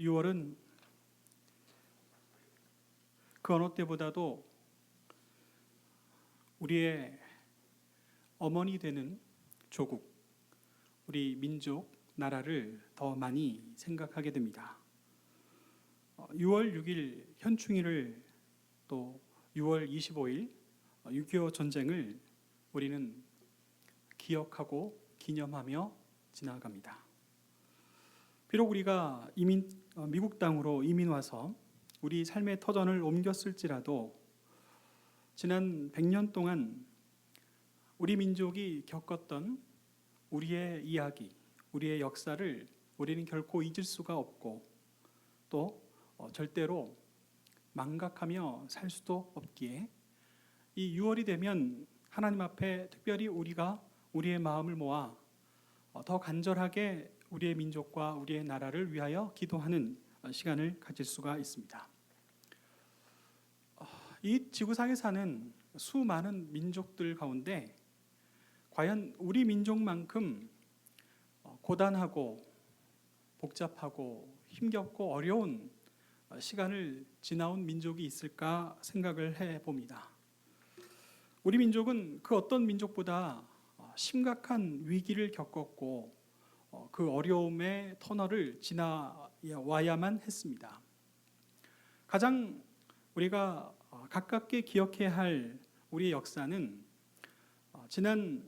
6월은 그 어느 때보다도 우리의 어머니 되는 조국, 우리 민족, 나라를 더 많이 생각하게 됩니다. 6월 6일 현충일을 또 6월 25일 6.25 전쟁을 우리는 기억하고 기념하며 지나갑니다. 비록 우리가 미국 땅으로 이민 와서 우리 삶의 터전을 옮겼을지라도 지난 100년 동안 우리 민족이 겪었던 우리의 이야기, 우리의 역사를 우리는 결코 잊을 수가 없고 또 절대로 망각하며 살 수도 없기에 이 6월이 되면 하나님 앞에 특별히 우리가 우리의 마음을 모아 더 간절하게 우리의 민족과 우리의 나라를 위하여 기도하는 시간을 가질 수가 있습니다. 이 지구상에 사는 수많은 민족들 가운데 과연 우리 민족만큼 고단하고 복잡하고 힘겹고 어려운 시간을 지나온 민족이 있을까 생각을 해봅니다. 우리 민족은 그 어떤 민족보다 심각한 위기를 겪었고 그 어려움의 터널을 지나와야만 했습니다. 가장 우리가 가깝게 기억해야 할 우리의 역사는 지난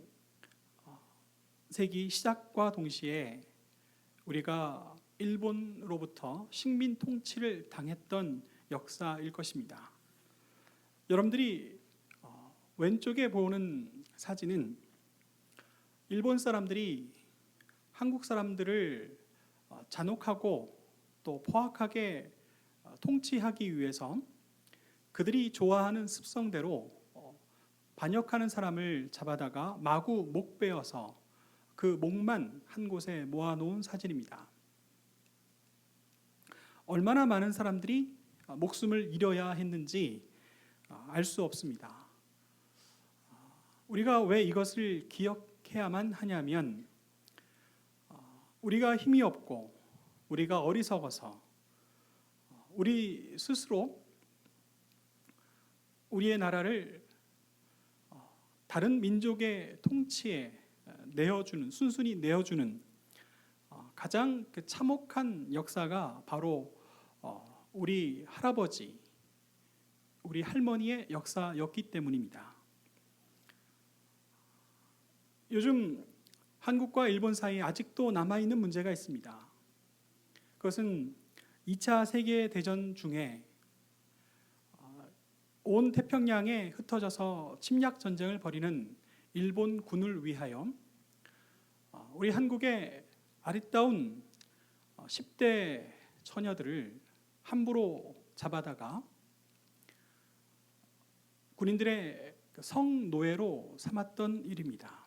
세기 시작과 동시에 우리가 일본으로부터 식민 통치를 당했던 역사일 것입니다. 여러분들이 왼쪽에 보는 사진은 일본 사람들이 한국 사람들을 잔혹하고 또 포악하게 통치하기 위해서 그들이 좋아하는 습성대로 반역하는 사람을 잡아다가 마구 목 베어서 그 목만 한 곳에 모아놓은 사진입니다. 얼마나 많은 사람들이 목숨을 잃어야 했는지 알 수 없습니다. 우리가 왜 이것을 기억해야만 하냐면 우리가 힘이 없고 우리가 어리석어서 우리 스스로 우리의 나라를 다른 민족의 통치에 순순히 내어주는 가장 참혹한 역사가 바로 우리 할아버지, 우리 할머니의 역사였기 때문입니다. 요즘 한국과 일본 사이에 아직도 남아있는 문제가 있습니다. 그것은 2차 세계대전 중에 온 태평양에 흩어져서 침략 전쟁을 벌이는 일본 군을 위하여 우리 한국의 아리따운 10대 처녀들을 함부로 잡아다가 군인들의 성노예로 삼았던 일입니다.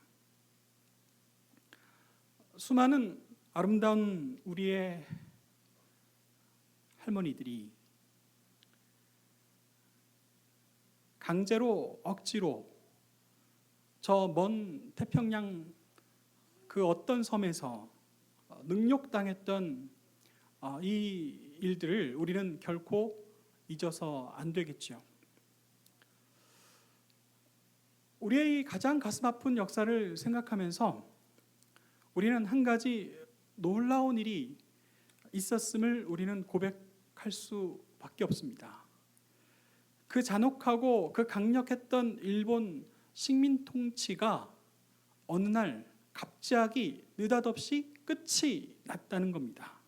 수많은 아름다운 우리의 할머니들이 강제로 억지로 저 먼 태평양 그 어떤 섬에서 능욕당했던 이 일들을 우리는 결코 잊어서 안 되겠죠. 우리의 가장 가슴 아픈 역사를 생각하면서 우리는 한 가지 놀라운 일이 있었음을 우리는 고백할 수밖에 없습니다. 그 잔혹하고 그 강력했던 일본 식민 통치가 어느 날 갑자기 느닷없이 끝이 났다는 겁니다.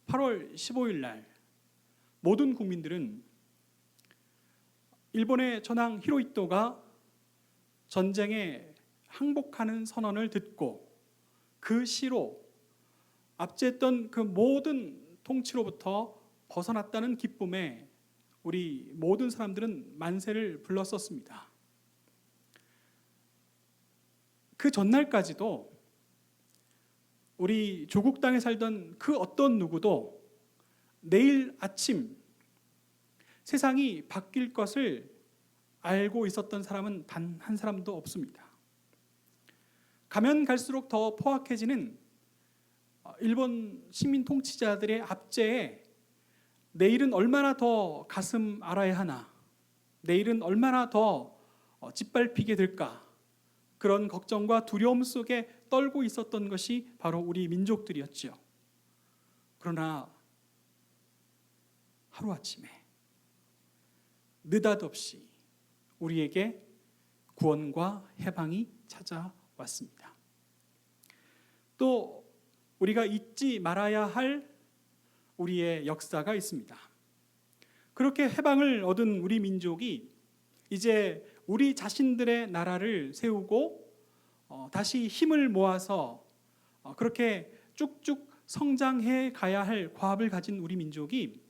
8월 15일 날 모든 국민들은 일본의 전황 히로히토가 전쟁에 항복하는 선언을 듣고 그 시로 압제했던 그 모든 통치로부터 벗어났다는 기쁨에 우리 모든 사람들은 만세를 불렀었습니다. 그 전날까지도 우리 조국 땅에 살던 그 어떤 누구도 내일 아침 세상이 바뀔 것을 알고 있었던 사람은 단 한 사람도 없습니다. 가면 갈수록 더 포악해지는 일본 식민 통치자들의 압제에 내일은 얼마나 더 가슴 앓아야 하나, 내일은 얼마나 더 짓밟히게 될까, 그런 걱정과 두려움 속에 떨고 있었던 것이 바로 우리 민족들이었죠. 그러나 하루아침에 느닷없이 우리에게 구원과 해방이 찾아왔습니다. 또 우리가 잊지 말아야 할 우리의 역사가 있습니다. 그렇게 해방을 얻은 우리 민족이 이제 우리 자신들의 나라를 세우고 다시 힘을 모아서 그렇게 쭉쭉 성장해 가야 할 과업을 가진 우리 민족이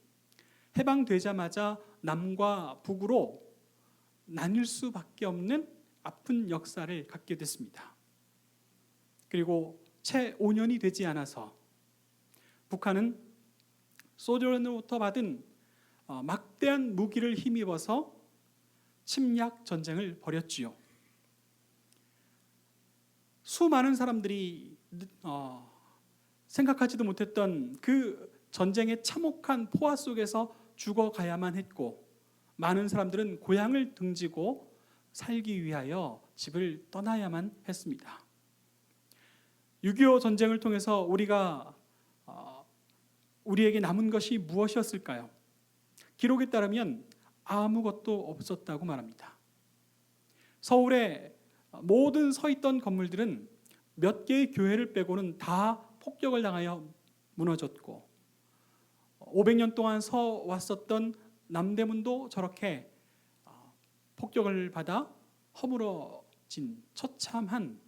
해방되자마자 남과 북으로 나뉠 수밖에 없는 아픈 역사를 갖게 됐습니다. 그리고 채 5년이 되지 않아서 북한은 소련으로부터 받은 막대한 무기를 힘입어서 침략 전쟁을 벌였지요. 수많은 사람들이 생각하지도 못했던 그 전쟁의 참혹한 포화 속에서 죽어가야만 했고, 많은 사람들은 고향을 등지고 살기 위하여 집을 떠나야만 했습니다. 6.25 전쟁을 통해서 우리에게 남은 것이 무엇이었을까요? 기록에 따르면 아무것도 없었다고 말합니다. 서울에 모든 서 있던 건물들은 몇 개의 교회를 빼고는 다 폭격을 당하여 무너졌고, 500년 동안 서 왔었던 남대문도 저렇게 폭격을 받아 허물어진 처참한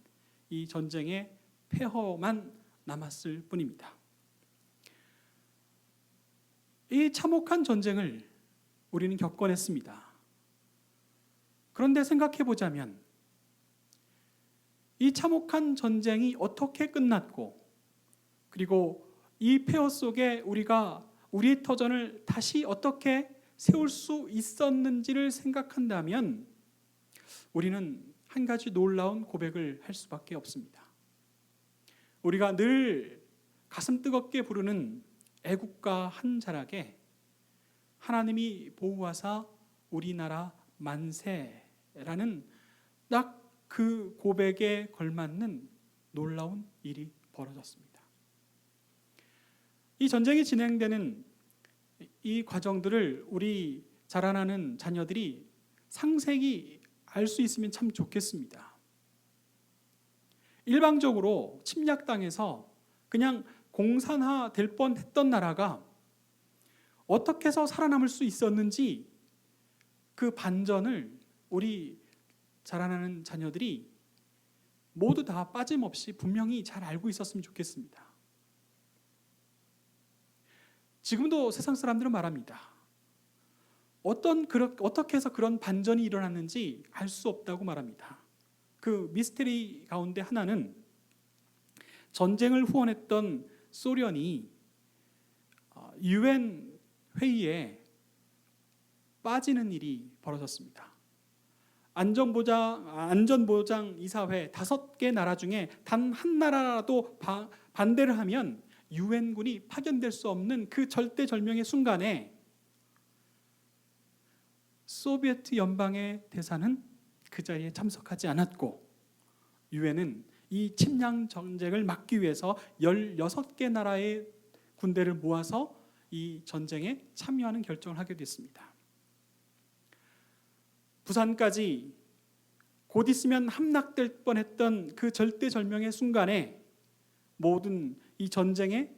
이 전쟁의 폐허만 남았을 뿐입니다. 이 참혹한 전쟁을 우리는 겪어냈습니다. 그런데 생각해 보자면 이 참혹한 전쟁이 어떻게 끝났고, 그리고 이 폐허 속에 우리가 우리의 터전을 다시 어떻게 세울 수 있었는지를 생각한다면 우리는 한 가지 놀라운 고백을 할 수밖에 없습니다. 우리가 늘 가슴 뜨겁게 부르는 애국가 한 자락에 하나님이 보호하사 우리나라 만세라는 딱 그 고백에 걸맞는 놀라운 일이 벌어졌습니다. 이 전쟁이 진행되는 이 과정들을 우리 자라나는 자녀들이 상세히 알 수 있으면 참 좋겠습니다. 일방적으로 침략당해서 그냥 공산화될 뻔했던 나라가 어떻게 해서 살아남을 수 있었는지 그 반전을 우리 자라나는 자녀들이 모두 다 빠짐없이 분명히 잘 알고 있었으면 좋겠습니다. 지금도 세상 사람들은 말합니다. 어떻게 해서 그런 반전이 일어났는지 알 수 없다고 말합니다. 그 미스테리 가운데 하나는 전쟁을 후원했던 소련이 유엔 회의에 빠지는 일이 벌어졌습니다. 안전보장 이사회 5개 나라 중에 단 한 나라라도 반대를 하면 유엔군이 파견될 수 없는 그 절대절명의 순간에 소비에트 연방의 대사는 그 자리에 참석하지 않았고, 유엔은 이 침략 전쟁을 막기 위해서 16개 나라의 군대를 모아서 이 전쟁에 참여하는 결정을 하게 됐습니다. 부산까지 곧 있으면 함락될 뻔했던 그 절대절명의 순간에 모든 이 전쟁의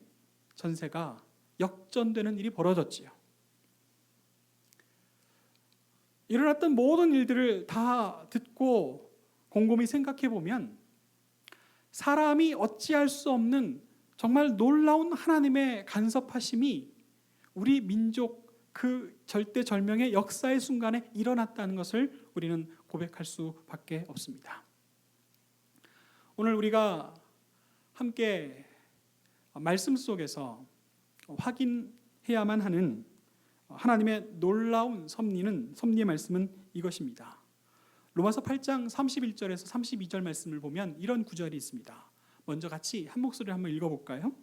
전세가 역전되는 일이 벌어졌지요. 일어났던 모든 일들을 다 듣고 곰곰이 생각해 보면 사람이 어찌할 수 없는 정말 놀라운 하나님의 간섭하심이 우리 민족 그 절대절명의 역사의 순간에 일어났다는 것을 우리는 고백할 수밖에 없습니다. 오늘 우리가 함께 말씀 속에서 확인해야만 하는 하나님의 놀라운 섭리의 말씀은 이것입니다. 로마서 8장 31절에서 32절 말씀을 보면 이런 구절이 있습니다. 먼저 같이 한 목소리로 한번 읽어볼까요?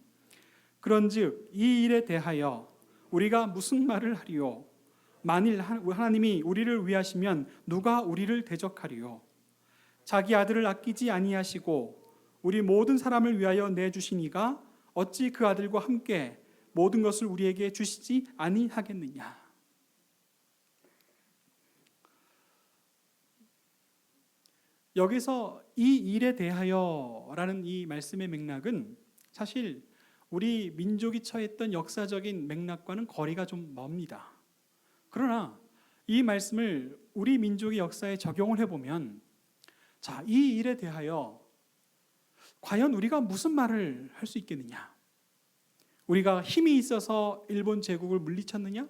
그런즉 이 일에 대하여 우리가 무슨 말을 하리요? 만일 하나님이 우리를 위하시면 누가 우리를 대적하리요? 자기 아들을 아끼지 아니하시고 우리 모든 사람을 위하여 내주시니가 어찌 그 아들과 함께 모든 것을 우리에게 주시지 아니하겠느냐? 여기서 이 일에 대하여라는 이 말씀의 맥락은 사실 우리 민족이 처했던 역사적인 맥락과는 거리가 좀 멉니다. 그러나 이 말씀을 우리 민족의 역사에 적용을 해보면, 자, 이 일에 대하여 과연 우리가 무슨 말을 할 수 있겠느냐? 우리가 힘이 있어서 일본 제국을 물리쳤느냐?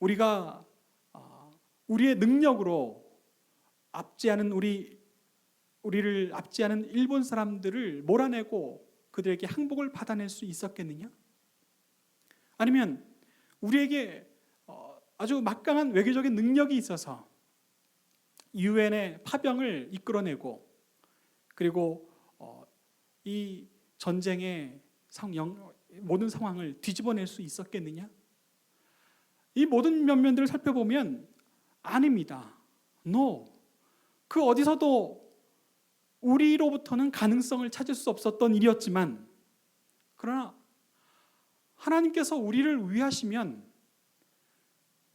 우리가 우리의 능력으로 우리를 압제하는 일본 사람들을 몰아내고 그들에게 항복을 받아낼 수 있었겠느냐? 아니면 우리에게 아주 막강한 외교적인 능력이 있어서 유엔의 파병을 이끌어내고 그리고 이 전쟁의 모든 상황을 뒤집어낼 수 있었겠느냐? 이 모든 면면들을 살펴보면 아닙니다. No. 그 어디서도 우리로부터는 가능성을 찾을 수 없었던 일이었지만, 그러나 하나님께서 우리를 위하시면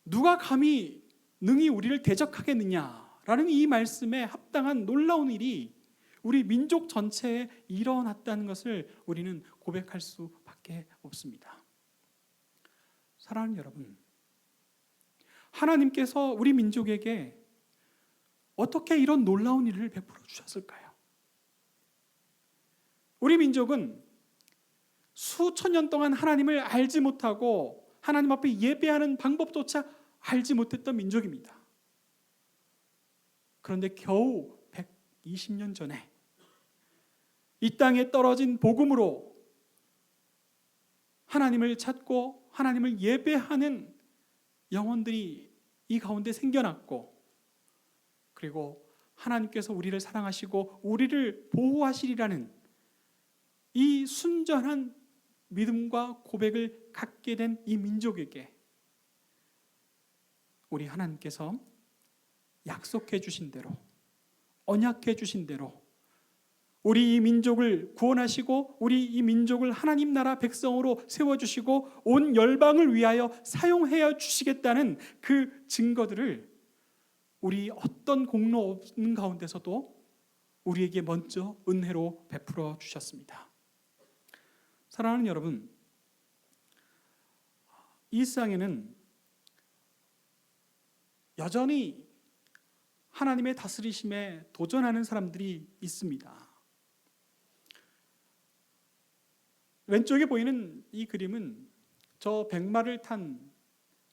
누가 감히 능히 우리를 대적하겠느냐라는 이 말씀에 합당한 놀라운 일이 우리 민족 전체에 일어났다는 것을 우리는 고백할 수밖에 없습니다. 사랑하는 여러분, 하나님께서 우리 민족에게 어떻게 이런 놀라운 일을 베풀어 주셨을까요? 우리 민족은 수천 년 동안 하나님을 알지 못하고 하나님 앞에 예배하는 방법조차 알지 못했던 민족입니다. 그런데 겨우 120년 전에 이 땅에 떨어진 복음으로 하나님을 찾고 하나님을 예배하는 영혼들이 이 가운데 생겨났고, 그리고 하나님께서 우리를 사랑하시고 우리를 보호하시리라는 이 순전한 믿음과 고백을 갖게 된 이 민족에게 우리 하나님께서 약속해 주신 대로, 언약해 주신 대로 우리 이 민족을 구원하시고 우리 이 민족을 하나님 나라 백성으로 세워주시고 온 열방을 위하여 사용해 주시겠다는 그 증거들을 우리 어떤 공로 없는 가운데서도 우리에게 먼저 은혜로 베풀어 주셨습니다. 사랑하는 여러분, 이 세상에는 여전히 하나님의 다스리심에 도전하는 사람들이 있습니다. 왼쪽에 보이는 이 그림은 저 백마를 탄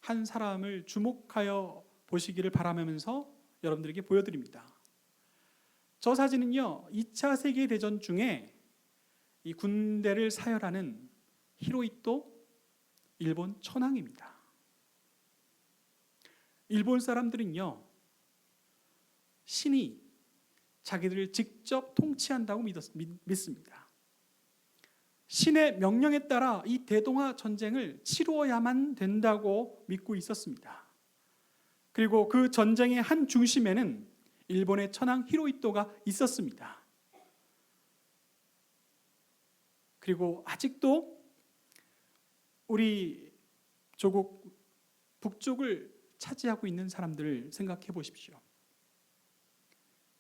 한 사람을 주목하여 보시기를 바라면서 여러분들에게 보여드립니다. 저 사진은요, 2차 세계대전 중에 이 군대를 사열하는 히로히토 일본 천황입니다. 일본 사람들은요, 신이 자기들을 직접 통치한다고 믿습니다. 신의 명령에 따라 이 대동아 전쟁을 치루어야만 된다고 믿고 있었습니다. 그리고 그 전쟁의 한 중심에는 일본의 천황 히로히토가 있었습니다. 그리고 아직도 우리 조국 북쪽을 차지하고 있는 사람들을 생각해 보십시오.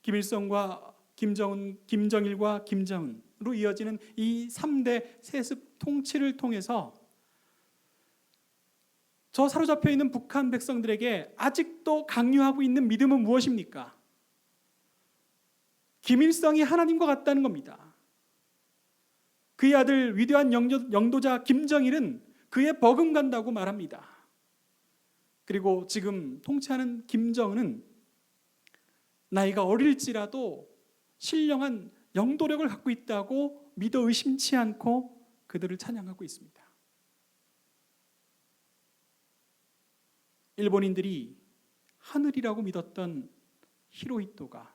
김일성과 김정일과 김정은으로 이어지는 이 3대 세습 통치를 통해서 저 사로잡혀 있는 북한 백성들에게 아직도 강요하고 있는 믿음은 무엇입니까? 김일성이 하나님과 같다는 겁니다. 그의 아들 위대한 영도자 김정일은 그의 버금간다고 말합니다. 그리고 지금 통치하는 김정은은 나이가 어릴지라도 신령한 영도력을 갖고 있다고 믿어 의심치 않고 그들을 찬양하고 있습니다. 일본인들이 하늘이라고 믿었던 히로히토가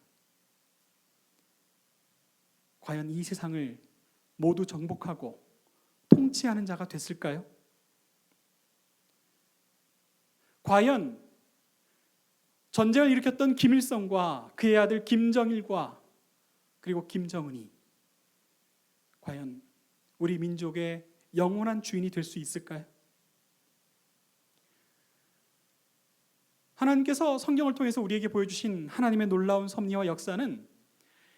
과연 이 세상을 모두 정복하고 통치하는 자가 됐을까요? 과연 전쟁을 일으켰던 김일성과 그의 아들 김정일과 그리고 김정은이 과연 우리 민족의 영원한 주인이 될 수 있을까요? 하나님께서 성경을 통해서 우리에게 보여주신 하나님의 놀라운 섭리와 역사는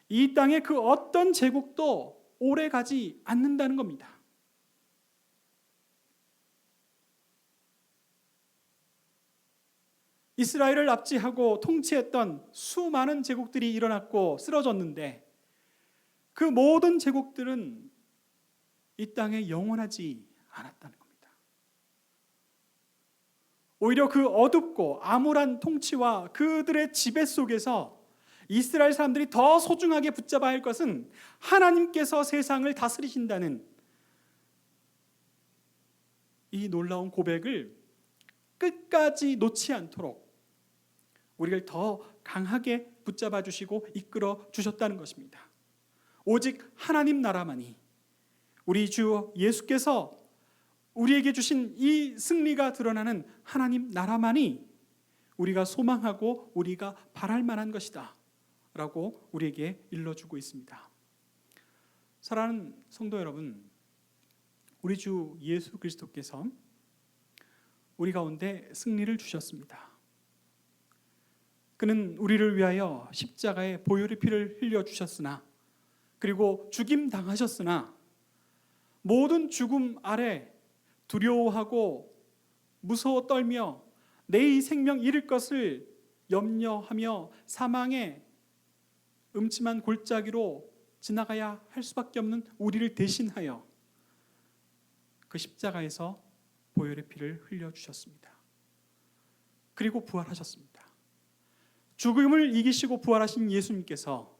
이 땅의 그 어떤 제국도 오래 가지 않는다는 겁니다. 이스라엘을 납치하고 통치했던 수많은 제국들이 일어났고 쓰러졌는데 그 모든 제국들은 이 땅에 영원하지 않았다는 겁니다. 오히려 그 어둡고 암울한 통치와 그들의 지배 속에서 이스라엘 사람들이 더 소중하게 붙잡아야 할 것은 하나님께서 세상을 다스리신다는 이 놀라운 고백을 끝까지 놓지 않도록 우리를 더 강하게 붙잡아 주시고 이끌어 주셨다는 것입니다. 오직 하나님 나라만이, 우리 주 예수께서 우리에게 주신 이 승리가 드러나는 하나님 나라만이 우리가 소망하고 우리가 바랄 만한 것이다 라고 우리에게 일러주고 있습니다. 사랑하는 성도 여러분, 우리 주 예수 그리스도께서 우리 가운데 승리를 주셨습니다. 그는 우리를 위하여 십자가에 보혈의 피를 흘려주셨으나, 그리고 죽임 당하셨으나 모든 죽음 아래 두려워하고 무서워 떨며 내 이 생명 잃을 것을 염려하며 사망의 음침한 골짜기로 지나가야 할 수밖에 없는 우리를 대신하여 그 십자가에서 보혈의 피를 흘려주셨습니다. 그리고 부활하셨습니다. 죽음을 이기시고 부활하신 예수님께서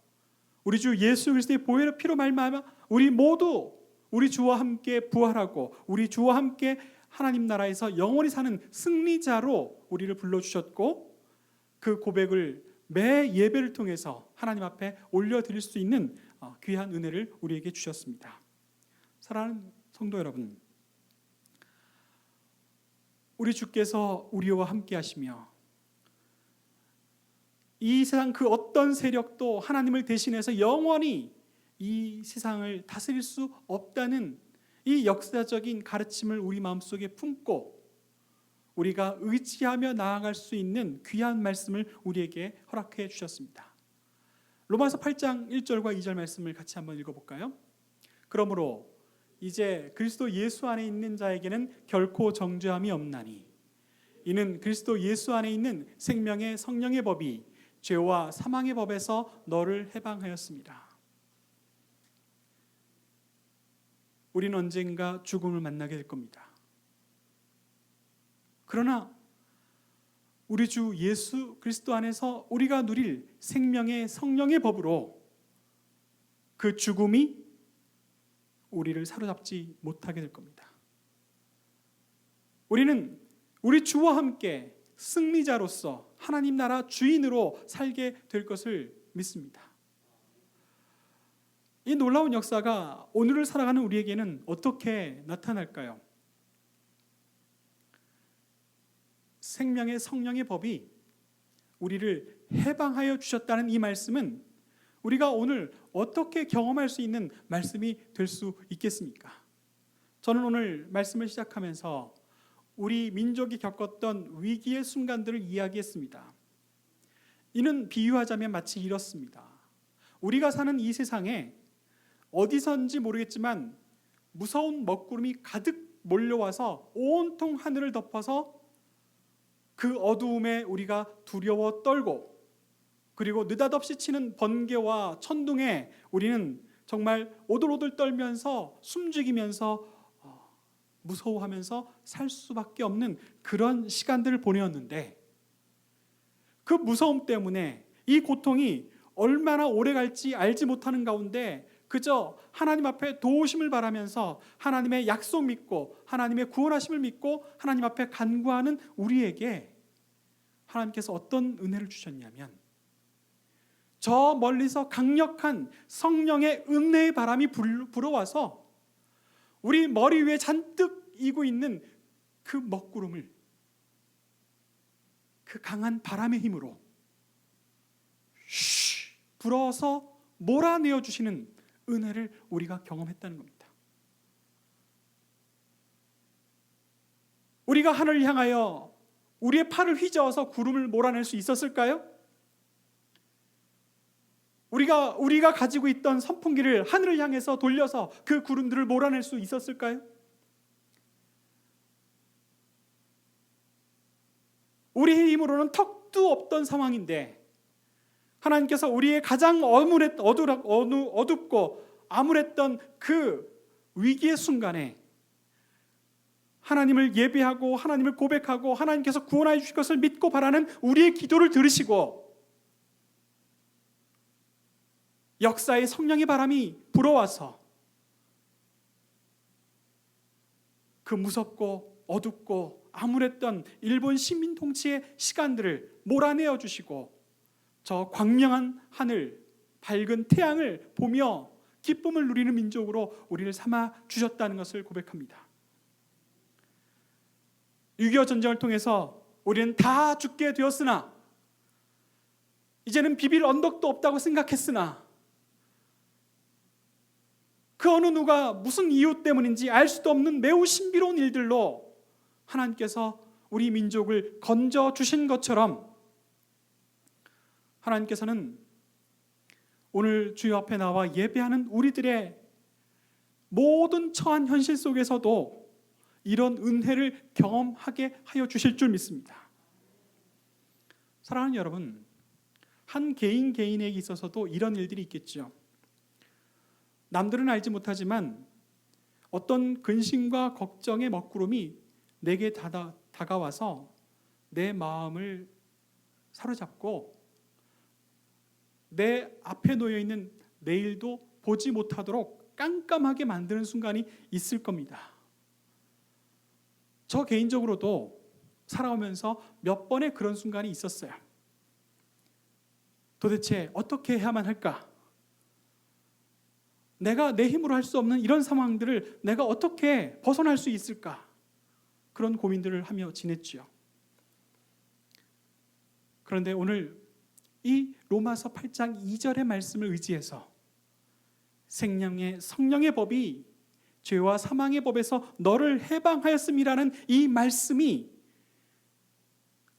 우리 주 예수 그리스도의 보혈의 피로 말미암아 우리 모두 우리 주와 함께 부활하고 우리 주와 함께 하나님 나라에서 영원히 사는 승리자로 우리를 불러주셨고, 그 고백을 매 예배를 통해서 하나님 앞에 올려드릴 수 있는 귀한 은혜를 우리에게 주셨습니다. 사랑하는 성도 여러분, 우리 주께서 우리와 함께 하시며 이 세상 그 어떤 세력도 하나님을 대신해서 영원히 이 세상을 다스릴 수 없다는 이 역사적인 가르침을 우리 마음속에 품고 우리가 의지하며 나아갈 수 있는 귀한 말씀을 우리에게 허락해 주셨습니다. 로마서 8장 1절과 2절 말씀을 같이 한번 읽어볼까요? 그러므로 이제 그리스도 예수 안에 있는 자에게는 결코 정죄함이 없나니 이는 그리스도 예수 안에 있는 생명의 성령의 법이 죄와 사망의 법에서 너를 해방하였습니다. 우리는 언젠가 죽음을 만나게 될 겁니다. 그러나 우리 주 예수 그리스도 안에서 우리가 누릴 생명의 성령의 법으로 그 죽음이 우리를 사로잡지 못하게 될 겁니다. 우리는 우리 주와 함께 승리자로서 하나님 나라 주인으로 살게 될 것을 믿습니다. 이 놀라운 역사가 오늘을 살아가는 우리에게는 어떻게 나타날까요? 생명의 성령의 법이 우리를 해방하여 주셨다는 이 말씀은 우리가 오늘 어떻게 경험할 수 있는 말씀이 될 수 있겠습니까? 저는 오늘 말씀을 시작하면서 우리 민족이 겪었던 위기의 순간들을 이야기했습니다. 이는 비유하자면 마치 이렇습니다. 우리가 사는 이 세상에 어디선지 모르겠지만 무서운 먹구름이 가득 몰려와서 온통 하늘을 덮어서 그 어두움에 우리가 두려워 떨고, 그리고 느닷없이 치는 번개와 천둥에 우리는 정말 오들오들 떨면서 숨죽이면서 무서워하면서 살 수밖에 없는 그런 시간들을 보내었는데, 그 무서움 때문에 이 고통이 얼마나 오래 갈지 알지 못하는 가운데 그저 하나님 앞에 도우심을 바라면서 하나님의 약속 믿고 하나님의 구원하심을 믿고 하나님 앞에 간구하는 우리에게 하나님께서 어떤 은혜를 주셨냐면, 저 멀리서 강력한 성령의 은혜의 바람이 불어와서 우리 머리 위에 잔뜩 이고 있는 그 먹구름을 그 강한 바람의 힘으로 불어서 몰아내어 주시는 은혜를 우리가 경험했다는 겁니다. 우리가 하늘을 향하여 우리의 팔을 휘저어서 구름을 몰아낼 수 있었을까요? 우리가 가지고 있던 선풍기를 하늘을 향해서 돌려서 그 구름들을 몰아낼 수 있었을까요? 우리의 힘으로는 턱도 없던 상황인데 하나님께서 우리의 가장 어둡고 암울했던 그 위기의 순간에 하나님을 예배하고 하나님을 고백하고 하나님께서 구원하여 주실 것을 믿고 바라는 우리의 기도를 들으시고 역사의 성령의 바람이 불어와서 그 무섭고 어둡고 암울했던 일본 식민 통치의 시간들을 몰아내어 주시고 저 광명한 하늘, 밝은 태양을 보며 기쁨을 누리는 민족으로 우리를 삼아 주셨다는 것을 고백합니다. 6.25 전쟁을 통해서 우리는 다 죽게 되었으나 이제는 비빌 언덕도 없다고 생각했으나 그 어느 누가 무슨 이유 때문인지 알 수도 없는 매우 신비로운 일들로 하나님께서 우리 민족을 건져 주신 것처럼 하나님께서는 오늘 주여 앞에 나와 예배하는 우리들의 모든 처한 현실 속에서도 이런 은혜를 경험하게 하여 주실 줄 믿습니다. 사랑하는 여러분, 한 개인에게 있어서도 이런 일들이 있겠죠. 남들은 알지 못하지만 어떤 근심과 걱정의 먹구름이 내게 다가와서 내 마음을 사로잡고 내 앞에 놓여 있는 내일도 보지 못하도록 깜깜하게 만드는 순간이 있을 겁니다. 저 개인적으로도 살아오면서 몇 번의 그런 순간이 있었어요. 도대체 어떻게 해야만 할까? 내가 내 힘으로 할 수 없는 이런 상황들을 내가 어떻게 벗어날 수 있을까? 그런 고민들을 하며 지냈지요. 그런데 오늘 이 로마서 8장 2절의 말씀을 의지해서 생명의 성령의 법이 죄와 사망의 법에서 너를 해방하였음이라는 이 말씀이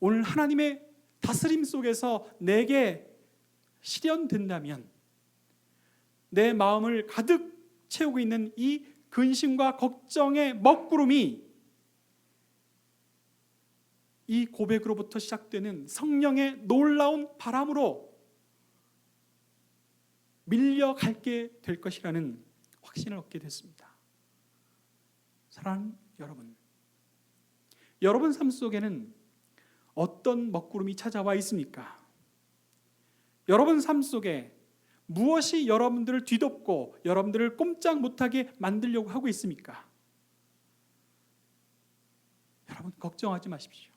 오늘 하나님의 다스림 속에서 내게 실현된다면 내 마음을 가득 채우고 있는 이 근심과 걱정의 먹구름이 이 고백으로부터 시작되는 성령의 놀라운 바람으로 밀려갈게 될 것이라는 확신을 얻게 됐습니다. 사랑하는 여러분, 여러분 삶 속에는 어떤 먹구름이 찾아와 있습니까? 여러분 삶 속에 무엇이 여러분들을 뒤덮고 여러분들을 꼼짝 못하게 만들려고 하고 있습니까? 여러분 걱정하지 마십시오.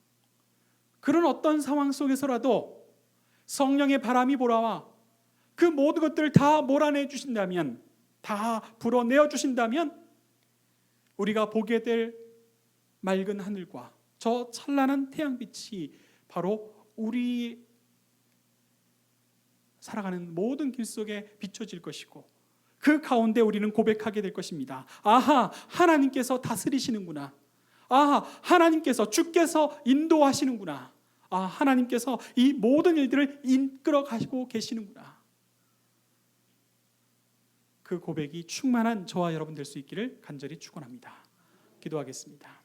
그런 어떤 상황 속에서라도 성령의 바람이 불어와 그 모든 것들을 다 몰아내 주신다면, 다 불어내어 주신다면 우리가 보게 될 맑은 하늘과 저 찬란한 태양빛이 바로 우리 살아가는 모든 길 속에 비춰질 것이고 그 가운데 우리는 고백하게 될 것입니다. 아하, 하나님께서 다스리시는구나. 아, 하나님께서 주께서 인도하시는구나. 아, 하나님께서 이 모든 일들을 이끌어 가시고 계시는구나. 그 고백이 충만한 저와 여러분 될 수 있기를 간절히 축원합니다. 기도하겠습니다.